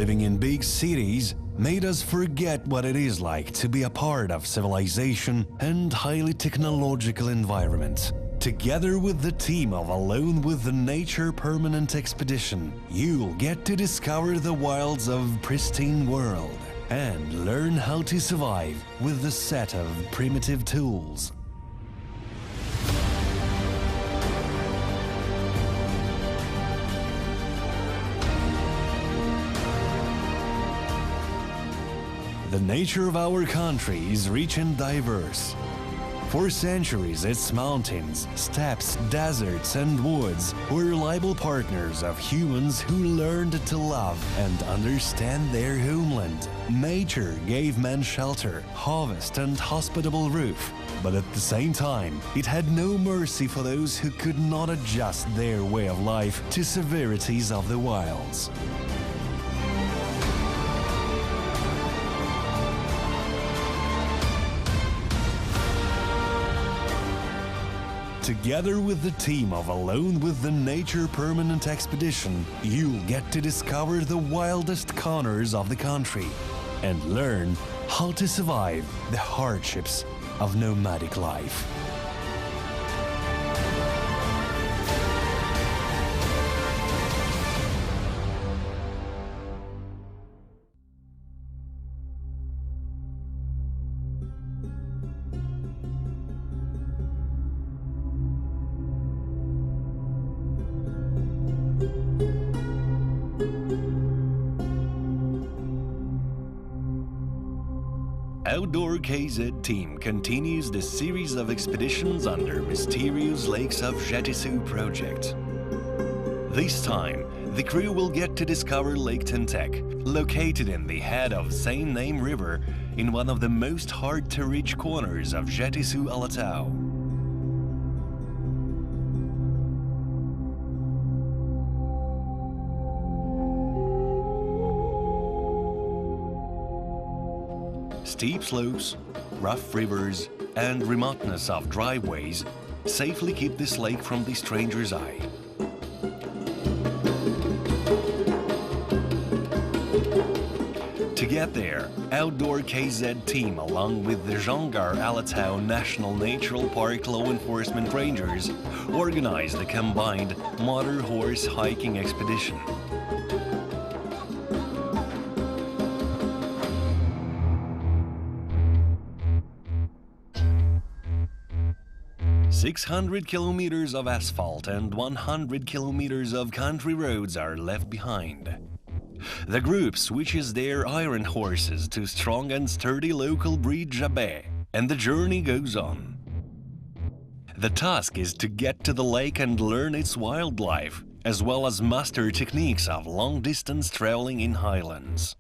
living in big cities made us forget what it is like to be a part of civilization and highly technological environment. Together with the team of Alone with the Nature Permanent Expedition, you'll get to discover the wilds of pristine world and learn how to survive with a set of primitive tools. The nature of our country is rich and diverse. For centuries, its mountains, steppes, deserts, and woods were reliable partners of humans who learned to love and understand their homeland. Nature gave men shelter, harvest, and hospitable roof. But at the same time, it had no mercy for those who could not adjust their way of life to severities of the wilds. Together with the team of Alone with the Nature Permanent Expedition, you'll get to discover the wildest corners of the country and learn how to survive the hardships of nomadic life. Outdoor KZ team continues the series of expeditions under Mysterious Lakes of Jetisu project. This time, the crew will get to discover Lake Tentek, located in the head of same name river in one of the most hard-to-reach corners of Jetisu Alatau. Steep slopes, rough rivers, and remoteness of driveways safely keep this lake from the stranger's eye. To get there, Outdoor KZ team along with the Jongar Alatau National Natural Park Law Enforcement Rangers organized a combined motor horse hiking expedition. 600 kilometers of asphalt and 100 kilometers of country roads are left behind. The group switches their iron horses to strong and sturdy local breed Jabet, and the journey goes on. The task is to get to the lake and learn its wildlife, as well as master techniques of long-distance traveling in highlands.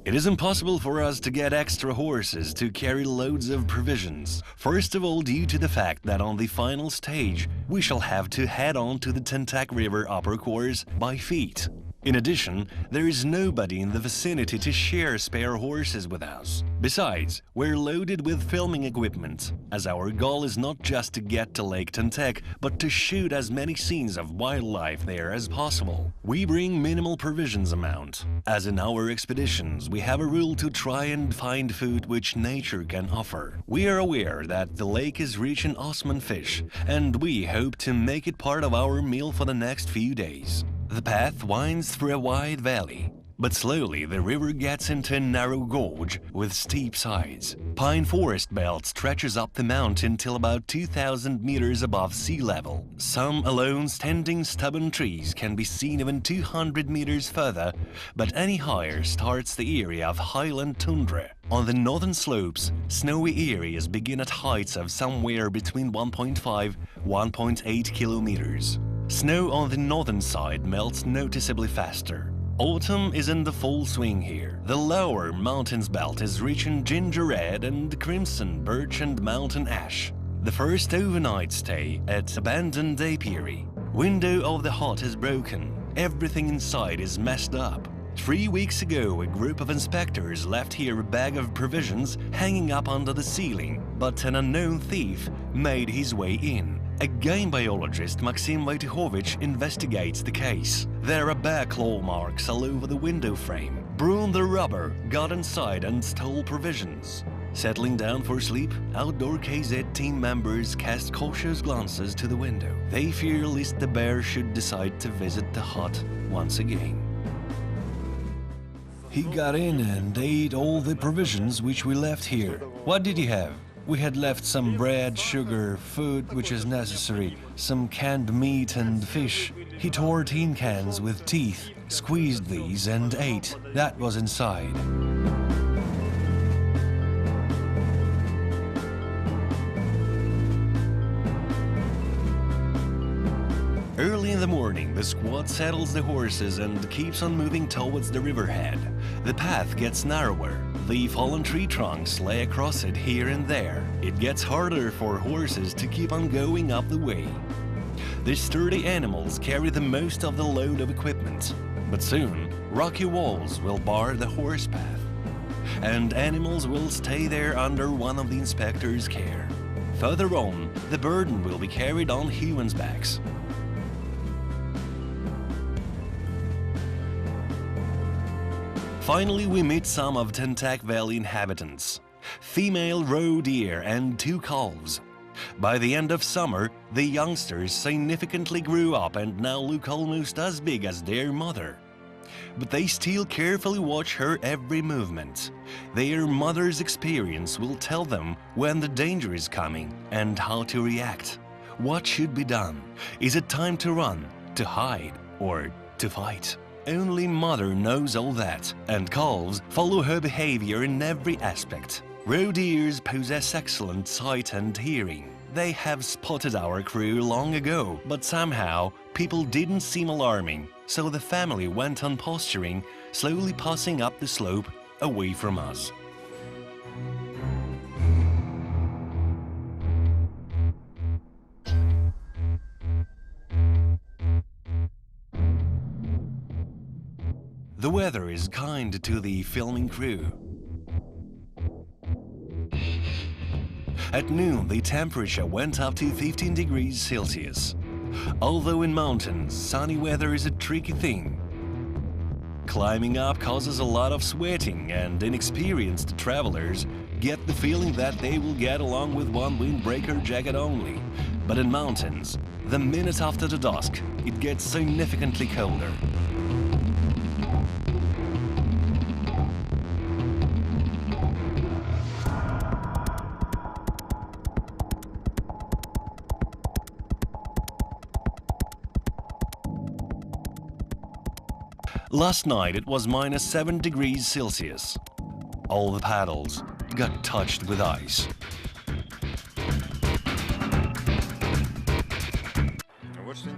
It is impossible for us to get extra horses to carry loads of provisions. First of all, due to the fact that on the final stage, we shall have to head on to the Tentek River upper course by feet. In addition, there is nobody in the vicinity to share spare horses with us. Besides, we're loaded with filming equipment, as our goal is not just to get to Lake Tentek, but to shoot as many scenes of wildlife there as possible. We bring minimal provisions amount. As in our expeditions, we have a rule to try and find food which nature can offer. We are aware that the lake is rich in osman fish, and we hope to make it part of our meal for the next few days. The path winds through a wide valley, but slowly the river gets into a narrow gorge with steep sides. Pine forest belt stretches up the mountain till about 2,000 meters above sea level. Some alone standing stubborn trees can be seen even 200 meters further, but any higher starts the area of highland tundra. On the northern slopes, snowy areas begin at heights of somewhere between 1.5–1.8 kilometers. Snow on the northern side melts noticeably faster. Autumn is in the full swing here. The lower mountains belt is rich in ginger red and crimson birch and mountain ash. The first overnight stay at abandoned apiary. Window of the hut is broken. Everything inside is messed up. 3 weeks ago, a group of inspectors left here a bag of provisions hanging up under the ceiling, but an unknown thief made his way in. A game biologist, Maxim Wojciechowicz, investigates the case. There are bear claw marks all over the window frame. Bruin the robber got inside and stole provisions. Settling down for sleep, outdoor KZ team members cast cautious glances to the window. They fear lest the bear should decide to visit the hut once again. He got in and ate all the provisions which we left here. What did he have? We had left some bread, sugar, food which is necessary, some canned meat and fish. He tore tin cans with teeth, squeezed these and ate. That was inside. Early in the morning, the squad saddles the horses and keeps on moving towards the riverhead. The path gets narrower. The fallen tree trunks lay across it here and there. It gets harder for horses to keep on going up the way. The sturdy animals carry the most of the load of equipment, but soon rocky walls will bar the horse path, and animals will stay there under one of the inspector's care. Further on, the burden will be carried on humans' backs. Finally, we meet some of Tentak Valley inhabitants, female roe deer and 2 calves. By the end of summer, the youngsters significantly grew up and now look almost as big as their mother. But they still carefully watch her every movement. Their mother's experience will tell them when the danger is coming and how to react. What should be done? Is it time to run, to hide, or to fight? Only mother knows all that, and calves follow her behavior in every aspect. Roe deers possess excellent sight and hearing. They have spotted our crew long ago, but somehow people didn't seem alarming, so the family went on posturing, slowly passing up the slope away from us. The weather is kind to the filming crew. At noon, the temperature went up to 15 degrees Celsius. Although in mountains, sunny weather is a tricky thing. Climbing up causes a lot of sweating, and inexperienced travelers get the feeling that they will get along with one windbreaker jacket only. But in mountains, the minute after the dusk, it gets significantly colder. Last night it was -7 degrees Celsius. All the paddles got touched with ice.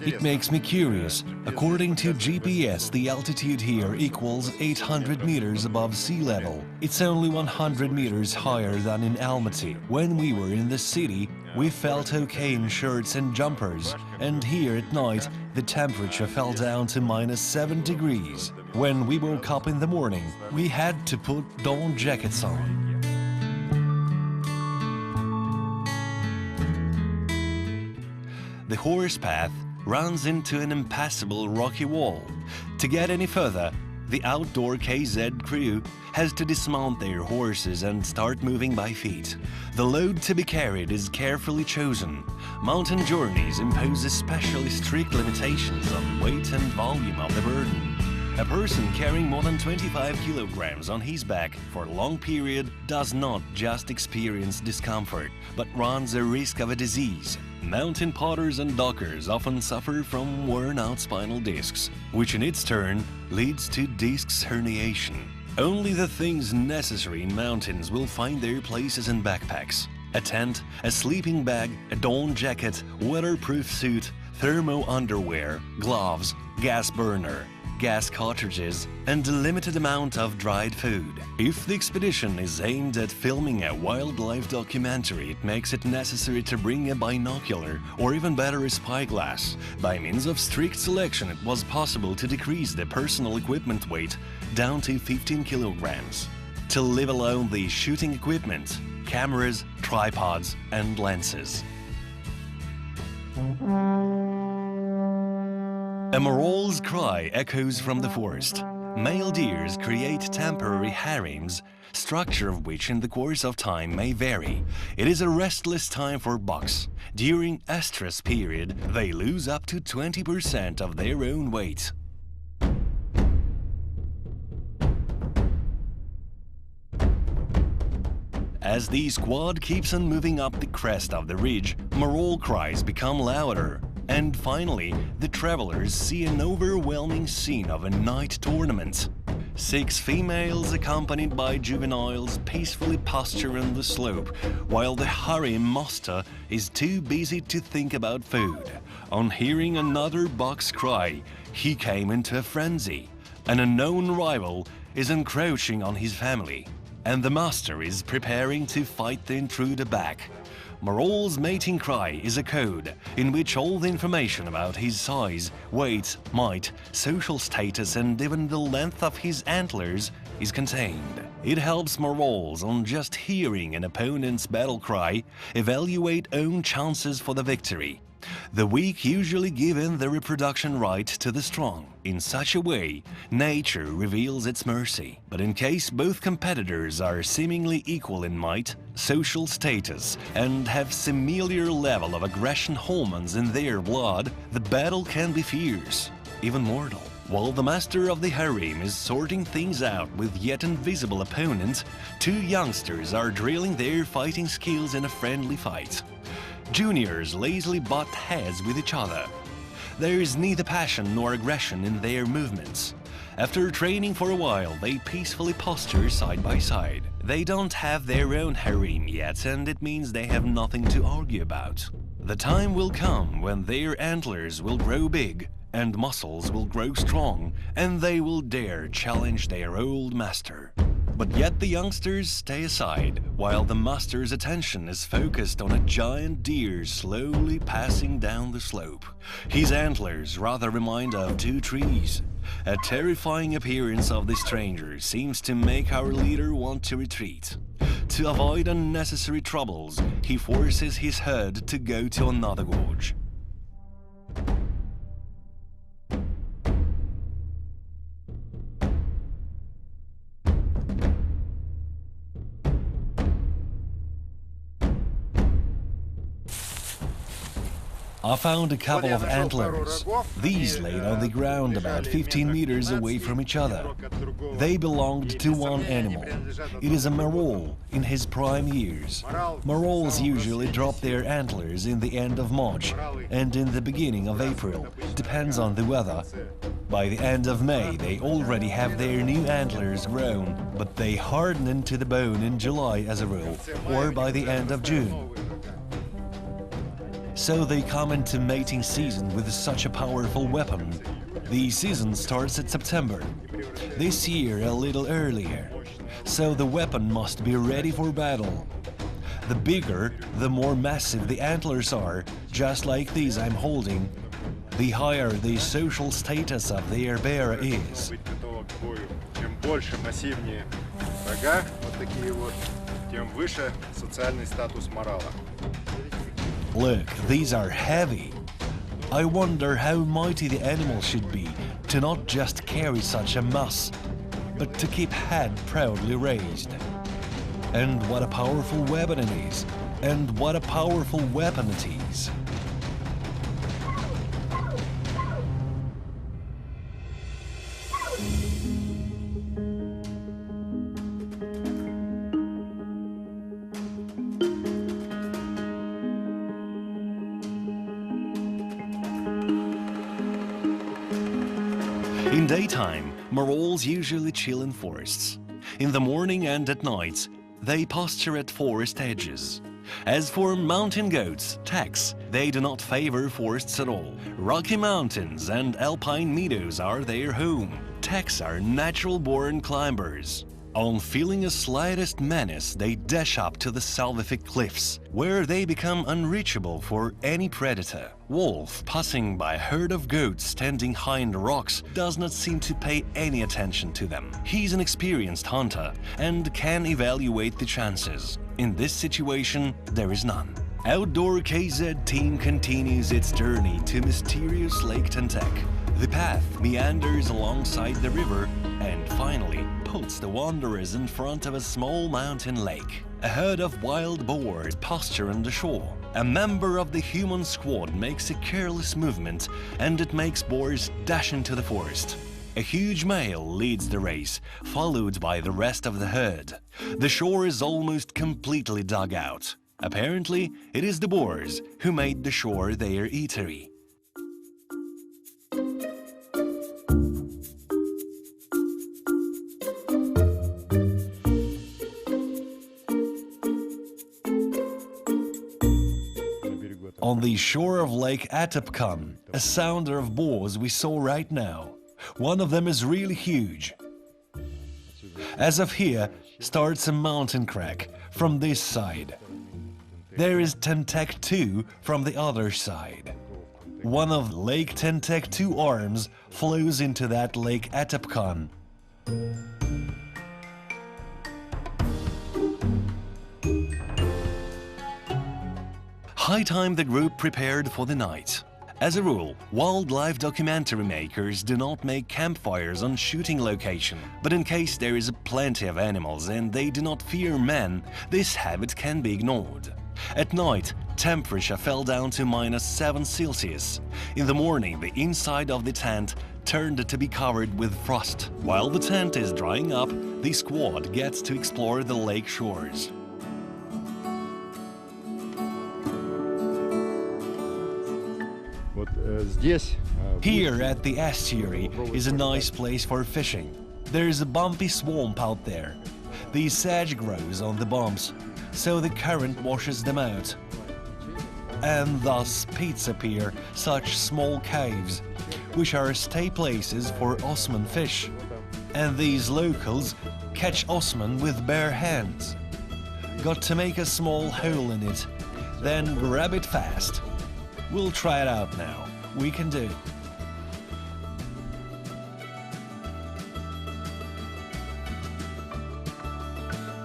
It makes me curious. According to GPS, the altitude here equals 800 meters above sea level. It's only 100 meters higher than in Almaty. When we were in the city, we felt okay in shirts and jumpers, and here at night the temperature fell down to -7 degrees. When we woke up in the morning, we had to put dawn jackets on. The horse path runs into an impassable rocky wall. To get any further, the outdoor KZ crew has to dismount their horses and start moving by feet. The load to be carried is carefully chosen. Mountain journeys impose especially strict limitations on weight and volume of the burden. A person carrying more than 25 kilograms on his back for a long period does not just experience discomfort, but runs a risk of a disease. Mountain potters and dockers often suffer from worn-out spinal discs, which in its turn leads to disc herniation. Only the things necessary in mountains will find their places in backpacks. A tent, a sleeping bag, a dawn jacket, weatherproof suit, thermo underwear, gloves, gas burner, gas cartridges, and a limited amount of dried food. If the expedition is aimed at filming a wildlife documentary, it makes it necessary to bring a binocular or even better a spyglass. By means of strict selection, it was possible to decrease the personal equipment weight down to 15 kilograms. To leave alone the shooting equipment, cameras, tripods, and lenses. A moral's cry echoes from the forest. Male deers create temporary harems, structure of which in the course of time may vary. It is a restless time for bucks. During estrus period, they lose up to 20% of their own weight. As the squad keeps on moving up the crest of the ridge, moral cries become louder. And finally, the travelers see an overwhelming scene of a night tournament. 6 females accompanied by juveniles peacefully posture on the slope, while the harem master is too busy to think about food. On hearing another buck's cry, he came into a frenzy. An unknown rival is encroaching on his family, and the master is preparing to fight the intruder back. Moral's mating cry is a code in which all the information about his size, weight, might, social status and even the length of his antlers is contained. It helps morals on just hearing an opponent's battle cry evaluate own chances for the victory. The weak usually give in the reproduction right to the strong. In such a way, nature reveals its mercy. But in case both competitors are seemingly equal in might, social status, and have similar level of aggression hormones in their blood, the battle can be fierce, even mortal. While the master of the harem is sorting things out with yet invisible opponents, 2 youngsters are drilling their fighting skills in a friendly fight. Juniors lazily butt heads with each other. There is neither passion nor aggression in their movements. After training for a while, they peacefully posture side by side. They don't have their own harem yet, and it means they have nothing to argue about. The time will come when their antlers will grow big, and muscles will grow strong, and they will dare challenge their old master. But yet the youngsters stay aside, while the master's attention is focused on a giant deer slowly passing down the slope. His antlers rather remind of 2 trees. A terrifying appearance of the stranger seems to make our leader want to retreat. To avoid unnecessary troubles, he forces his herd to go to another gorge. I found a couple of antlers. These laid on the ground about 15 meters away from each other. They belonged to one animal. It is a moral in his prime years. Morals usually drop their antlers in the end of March and in the beginning of April, depends on the weather. By the end of May, they already have their new antlers grown, but they harden into the bone in July as a rule, or by the end of June. So they come into mating season with such a powerful weapon. The season starts in September. This year a little earlier. So the weapon must be ready for battle. The bigger, the more massive the antlers are, just like these I'm holding, the higher the social status of their bearer is. Чем больше, массивнее рога, вот такие вот, тем выше социальный статус морала. Look, these are heavy. I wonder how mighty the animal should be to not just carry such a mass, but to keep head proudly raised. And what a powerful weapon it is, and what a powerful weapon it is. In daytime, morals usually chill in forests. In the morning and at night, they posture at forest edges. As for mountain goats, tecs, they do not favor forests at all. Rocky mountains and alpine meadows are their home. Tecs are natural-born climbers. On feeling a slightest menace, they dash up to the salvific cliffs, where they become unreachable for any predator. Wolf, passing by a herd of goats standing high in the rocks, does not seem to pay any attention to them. He's an experienced hunter and can evaluate the chances. In this situation, there is none. Outdoor KZ team continues its journey to mysterious Lake Tentec. The path meanders alongside the river and finally puts the wanderers in front of a small mountain lake. A herd of wild boars posture on the shore. A member of the human squad makes a careless movement and it makes boars dash into the forest. A huge male leads the race, followed by the rest of the herd. The shore is almost completely dug out. Apparently, it is the boars who made the shore their eatery. On the shore of Lake Atapkan, a sounder of boars we saw right now. One of them is really huge. As of here, starts a mountain crack from this side. There is Tentec 2 from the other side. One of Lake Tentec 2 arms flows into that Lake Atapkan. High time the group prepared for the night. As a rule, wildlife documentary makers do not make campfires on shooting location, but in case there is plenty of animals and they do not fear men, this habit can be ignored. At night, temperature fell down to -7°C. In the morning, the inside of the tent turned to be covered with frost. While the tent is drying up, the squad gets to explore the lake shores. Here at the estuary is a nice place for fishing. There is a bumpy swamp out there. The sedge grows on the bumps, so the current washes them out. And thus pits appear such small caves, which are stay places for Osman fish. And these locals catch Osman with bare hands. Got to make a small hole in it, then grab it fast. We'll try it out now. We can do.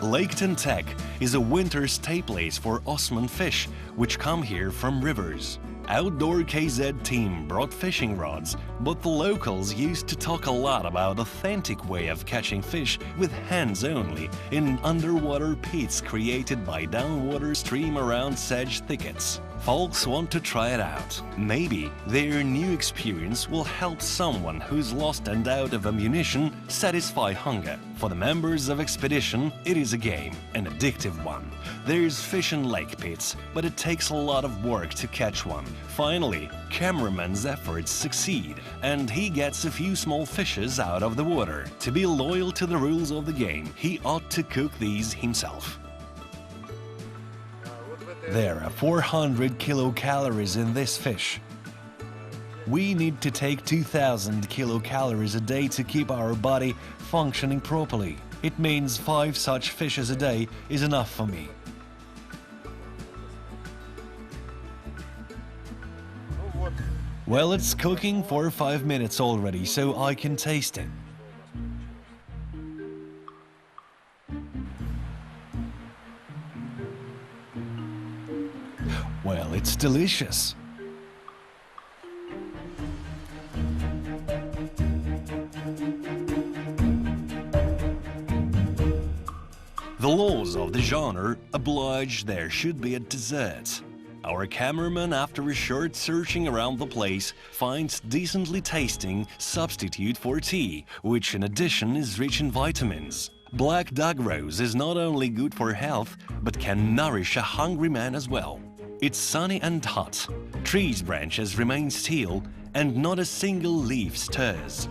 Lake Tentec is a winter stay place for Osman fish, which come here from rivers. Outdoor KZ team brought fishing rods, but the locals used to talk a lot about authentic way of catching fish with hands only in underwater pits created by downwater stream around sedge thickets. Folks want to try it out. Maybe their new experience will help someone who's lost and out of ammunition satisfy hunger. For the members of expedition, it is a game, an addictive one. There's fish in lake pits, but it takes a lot of work to catch one. Finally, cameraman's efforts succeed, and he gets a few small fishes out of the water. To be loyal to the rules of the game, he ought to cook these himself. There are 400 kilocalories in this fish. We need to take 2,000 kilocalories a day to keep our body functioning properly. It means 5 such fishes a day is enough for me. Well, it's cooking for 5 minutes already, so I can taste it. Well, it's delicious. The laws of the genre oblige there should be a dessert. Our cameraman, after a short searching around the place, finds decently tasting substitute for tea, which in addition is rich in vitamins. Black dog rose is not only good for health, but can nourish a hungry man as well. It's sunny and hot. Trees' branches remain still, and not a single leaf stirs.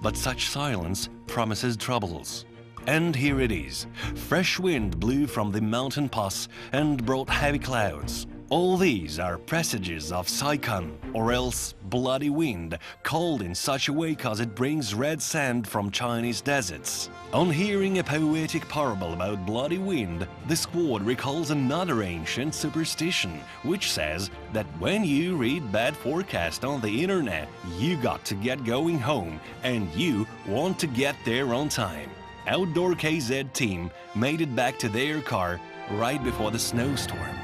But such silence promises troubles. And here it is. Fresh wind blew from the mountain pass and brought heavy clouds. All these are presages of cyclone, or else bloody wind, called in such a way cause it brings red sand from Chinese deserts. On hearing a poetic parable about bloody wind, the squad recalls another ancient superstition, which says that when you read bad forecast on the internet, you got to get going home, and you want to get there on time. Outdoor KZ team made it back to their car right before the snowstorm.